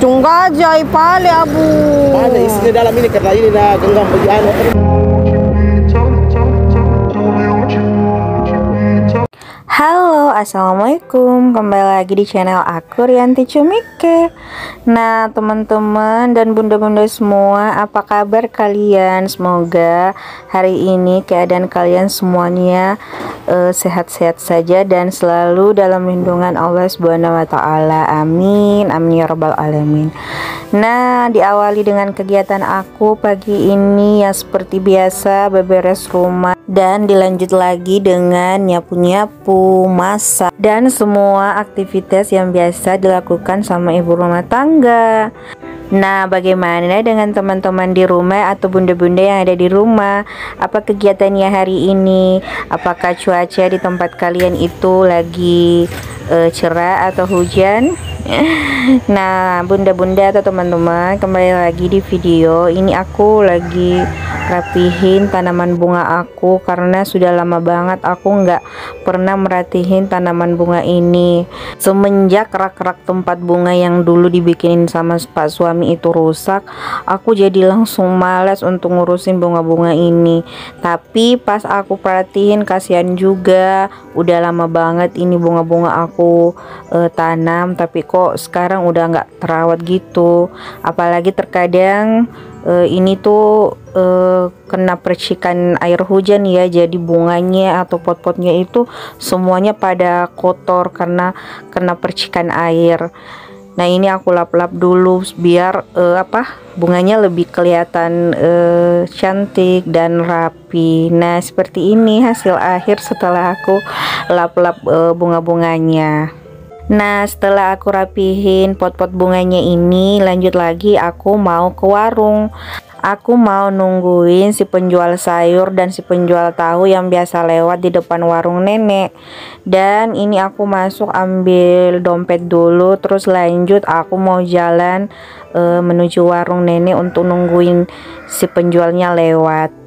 Cunggaja ipale abu. Mana isinya dalam ini karena ini nah genggam bagi anu. Halo, assalamualaikum. Kembali lagi di channel aku, Rianti Cumike. Nah, teman-teman dan bunda-bunda semua, apa kabar kalian? Semoga hari ini keadaan kalian semuanya sehat-sehat saja dan selalu dalam lindungan Allah Subhanahu wa taala. Amin. Amin ya rabbal alamin. Nah, diawali dengan kegiatan aku pagi ini ya seperti biasa, beberes rumah dan dilanjut lagi dengan nyapu-nyapu, masak, dan semua aktivitas yang biasa dilakukan sama ibu rumah tangga. Nah, bagaimana dengan teman-teman di rumah atau bunda-bunda yang ada di rumah? Apa kegiatannya hari ini? Apakah cuaca di tempat kalian itu lagi cerah atau hujan? Nah, bunda-bunda atau teman-teman, kembali lagi di video ini. Aku lagi rapihin tanaman bunga aku karena sudah lama banget aku nggak pernah merhatiin tanaman bunga ini. Semenjak rak-rak tempat bunga yang dulu dibikinin sama pak suami itu rusak, aku jadi langsung malas untuk ngurusin bunga-bunga ini. Tapi pas aku perhatiin, kasihan juga, udah lama banget ini bunga-bunga aku tanam, tapi kok sekarang udah nggak terawat gitu. Apalagi terkadang ini tuh kena percikan air hujan ya, jadi bunganya atau pot-potnya itu semuanya pada kotor karena kena percikan air. Nah, ini aku lap-lap dulu biar bunganya lebih kelihatan cantik dan rapi. Nah, seperti ini hasil akhir setelah aku lap-lap bunga-bunganya. Nah, setelah aku rapihin pot-pot bunganya ini, lanjut lagi aku mau ke warung. Aku mau nungguin si penjual sayur dan si penjual tahu yang biasa lewat di depan warung nenek. Dan ini aku masuk ambil dompet dulu, terus lanjut aku mau jalan menuju warung nenek untuk nungguin si penjualnya lewat.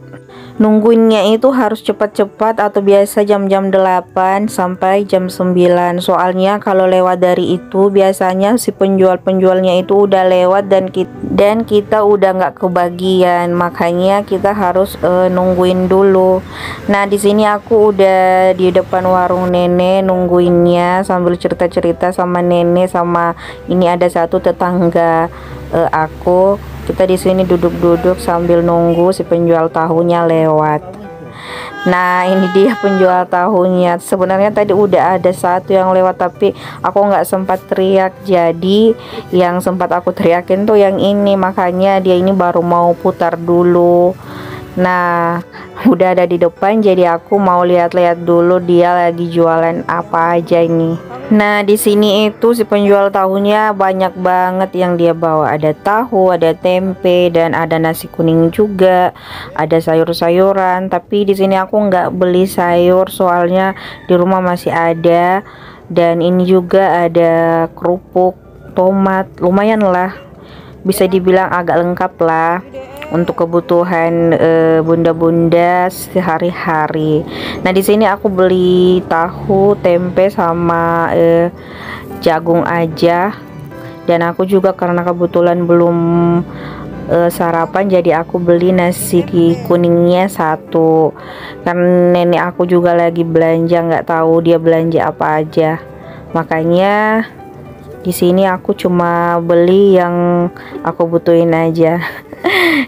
Nungguinnya itu harus cepat-cepat atau biasa jam-jam 8 sampai jam 9. Soalnya kalau lewat dari itu biasanya si penjual-penjualnya itu udah lewat dan kita udah nggak kebagian. Makanya kita harus nungguin dulu. Nah, di sini aku udah di depan warung nenek nungguinnya sambil cerita-cerita sama nenek, sama ini ada satu tetangga aku. Kita di sini duduk-duduk sambil nunggu si penjual tahunya lewat. Nah, ini dia penjual tahunya. Sebenarnya tadi udah ada satu yang lewat tapi aku nggak sempat teriak. Jadi yang sempat aku teriakin tuh yang ini, makanya dia ini baru mau putar dulu. Nah, udah ada di depan, jadi aku mau lihat-lihat dulu dia lagi jualan apa aja ini. Nah, di sini itu si penjual tahunya banyak banget yang dia bawa. Ada tahu, ada tempe, dan ada nasi kuning juga. Ada sayur-sayuran. Tapi di sini aku nggak beli sayur soalnya di rumah masih ada. Dan ini juga ada kerupuk, tomat, lumayan lah. Bisa dibilang agak lengkap lah untuk kebutuhan bunda-bunda sehari-hari. Nah, di sini aku beli tahu, tempe, sama jagung aja. Dan aku juga karena kebetulan belum sarapan, jadi aku beli nasi kuningnya satu. Karena nenek aku juga lagi belanja, nggak tahu dia belanja apa aja. Makanya di sini aku cuma beli yang aku butuhin aja.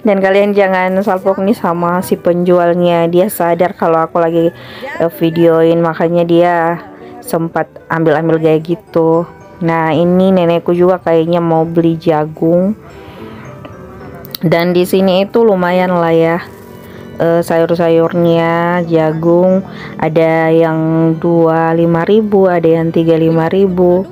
Dan kalian jangan salpok nih sama si penjualnya, dia sadar kalau aku lagi videoin, makanya dia sempat ambil-ambil kayak gitu. Nah, ini nenekku juga kayaknya mau beli jagung. Dan di sini itu lumayan lah ya sayur-sayurnya, jagung ada yang 25.000, ada yang 35.000.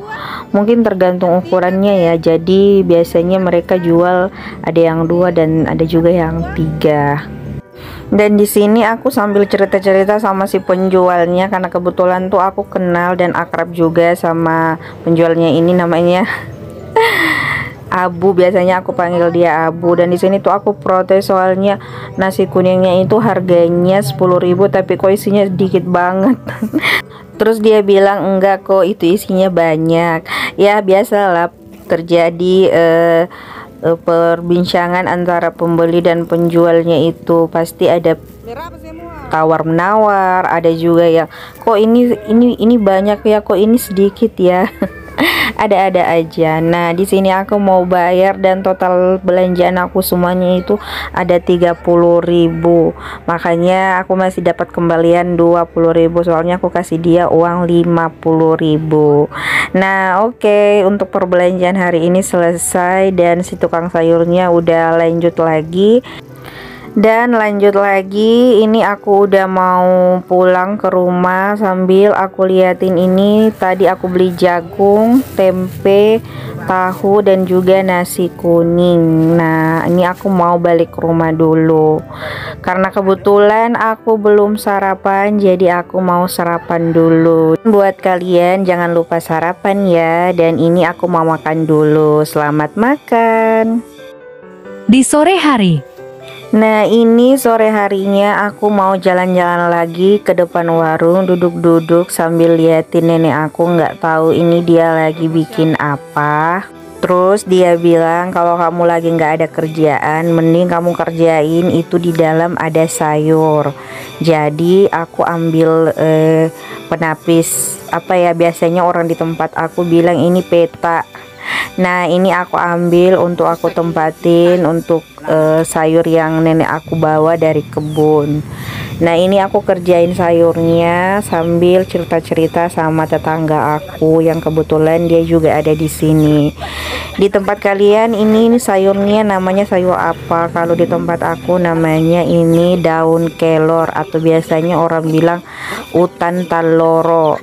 Mungkin tergantung ukurannya ya. Jadi biasanya mereka jual ada yang 2 dan ada juga yang 3. Dan di sini aku sambil cerita-cerita sama si penjualnya karena kebetulan tuh aku kenal dan akrab juga sama penjualnya ini, namanya Abu, biasanya aku panggil dia Abu. Dan di sini tuh aku protes soalnya nasi kuningnya itu harganya 10.000 tapi kok isinya sedikit banget. Terus dia bilang enggak kok, itu isinya banyak. Ya biasalah terjadi perbincangan antara pembeli dan penjualnya, itu pasti ada tawar menawar, ada juga yang kok ini banyak ya, kok ini sedikit ya. Ada-ada aja. Nah, di sini aku mau bayar dan total belanjaan aku semuanya itu ada 30.000. Makanya aku masih dapat kembalian 20.000, soalnya aku kasih dia uang 50.000. Nah, oke, untuk perbelanjaan hari ini selesai dan si tukang sayurnya udah lanjut lagi. Dan lanjut lagi, ini aku udah mau pulang ke rumah sambil aku liatin ini. Tadi aku beli jagung, tempe, tahu, dan juga nasi kuning. Nah, ini aku mau balik ke rumah dulu karena kebetulan aku belum sarapan, jadi aku mau sarapan dulu. Buat kalian jangan lupa sarapan ya. Dan ini aku mau makan dulu. Selamat makan. Di sore hari. Nah, ini sore harinya aku mau jalan-jalan lagi ke depan warung, duduk-duduk sambil liatin nenek aku. Nggak tahu ini dia lagi bikin apa. Terus dia bilang kalau kamu lagi nggak ada kerjaan, mending kamu kerjain itu, di dalam ada sayur. Jadi aku ambil penapis, apa ya, biasanya orang di tempat aku bilang ini peta. Nah, ini aku ambil untuk aku tempatin untuk sayur yang nenek aku bawa dari kebun. Nah, ini aku kerjain sayurnya sambil cerita-cerita sama tetangga aku yang kebetulan dia juga ada di sini. Di tempat kalian ini sayurnya namanya sayur apa? Kalau di tempat aku namanya ini daun kelor, atau biasanya orang bilang utan taloro.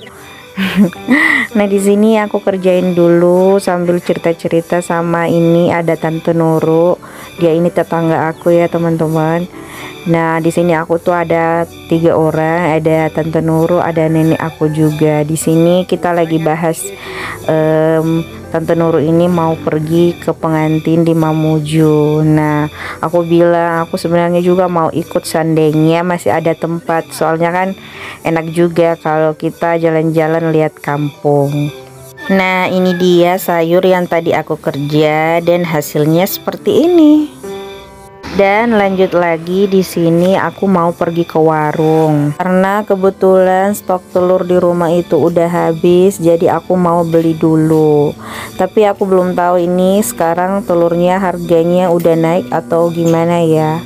Nah, di sini aku kerjain dulu sambil cerita-cerita sama ini ada Tante Nuru. Dia ini tetangga aku ya, teman-teman. Nah, di sini aku tuh ada 3 orang, ada Tante Nuru, ada nenek aku juga. Di sini kita lagi bahas Tante Nuru ini mau pergi ke pengantin di Mamuju. Nah, aku bilang aku sebenarnya juga mau ikut, seandainya masih ada tempat. Soalnya kan enak juga kalau kita jalan-jalan lihat kampung. Nah, ini dia sayur yang tadi aku kerja dan hasilnya seperti ini. Dan lanjut lagi, di sini aku mau pergi ke warung karena kebetulan stok telur di rumah itu udah habis, jadi aku mau beli dulu. Tapi aku belum tahu ini sekarang telurnya harganya udah naik atau gimana ya.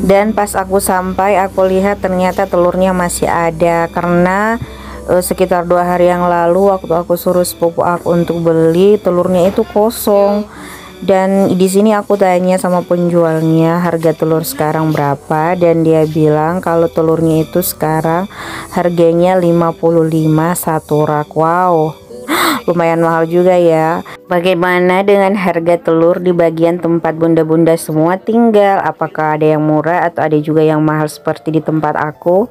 Dan pas aku sampai, aku lihat ternyata telurnya masih ada, karena sekitar 2 hari yang lalu waktu aku suruh sepupu aku untuk beli, telurnya itu kosong. Dan di sini aku tanya sama penjualnya harga telur sekarang berapa, dan dia bilang kalau telurnya itu sekarang harganya 55 satu rak. Wow, lumayan mahal juga ya. Bagaimana dengan harga telur di bagian tempat bunda-bunda semua tinggal? Apakah ada yang murah atau ada juga yang mahal seperti di tempat aku?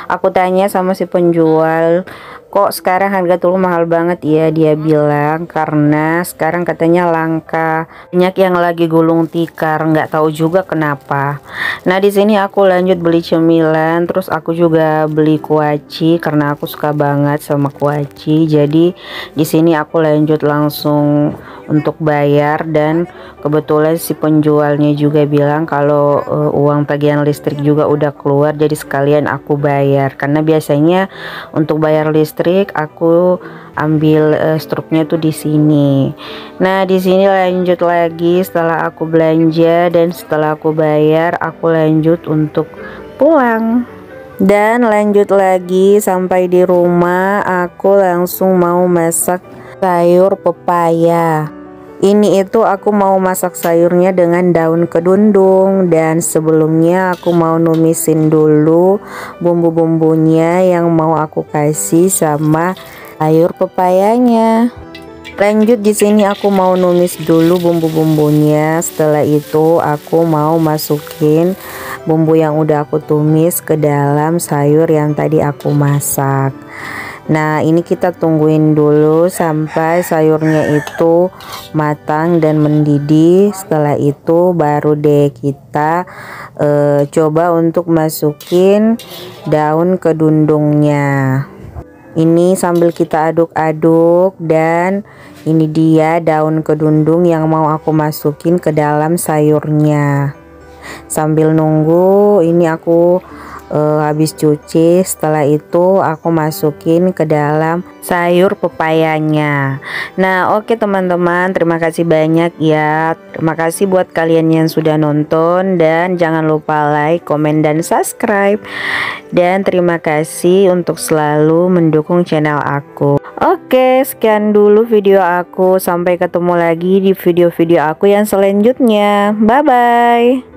Aku tanya sama si penjual, kok sekarang harga telur mahal banget ya? Dia bilang karena sekarang katanya langka, banyak yang lagi gulung tikar, nggak tahu juga kenapa. Nah, di sini aku lanjut beli cemilan, terus aku juga beli kuaci karena aku suka banget sama kuaci. Jadi di sini aku lanjut langsung untuk bayar, dan kebetulan si penjualnya juga bilang kalau uang tagihan listrik juga udah keluar, jadi sekalian aku bayar. Karena biasanya untuk bayar listrik aku ambil struknya tuh di sini. Nah, di sini lanjut lagi setelah aku belanja dan setelah aku bayar, aku lanjut untuk pulang. Dan lanjut lagi sampai di rumah, aku langsung mau masak sayur pepaya. Ini itu aku mau masak sayurnya dengan daun kedundung, dan sebelumnya aku mau numisin dulu bumbu-bumbunya yang mau aku kasih sama sayur pepayanya. Lanjut di sini aku mau numis dulu bumbu-bumbunya. Setelah itu aku mau masukin bumbu yang udah aku tumis ke dalam sayur yang tadi aku masak. Nah, ini kita tungguin dulu sampai sayurnya itu matang dan mendidih. Setelah itu baru deh kita coba untuk masukin daun kedundungnya. Ini sambil kita aduk-aduk, dan ini dia daun kedundung yang mau aku masukin ke dalam sayurnya. Sambil nunggu ini aku habis cuci, setelah itu aku masukin ke dalam sayur pepayanya. Nah oke teman-teman, terima kasih banyak ya. Terima kasih buat kalian yang sudah nonton, dan jangan lupa like, komen, dan subscribe. Dan terima kasih untuk selalu mendukung channel aku. Oke, sekian dulu video aku. Sampai ketemu lagi di video-video aku yang selanjutnya. Bye bye.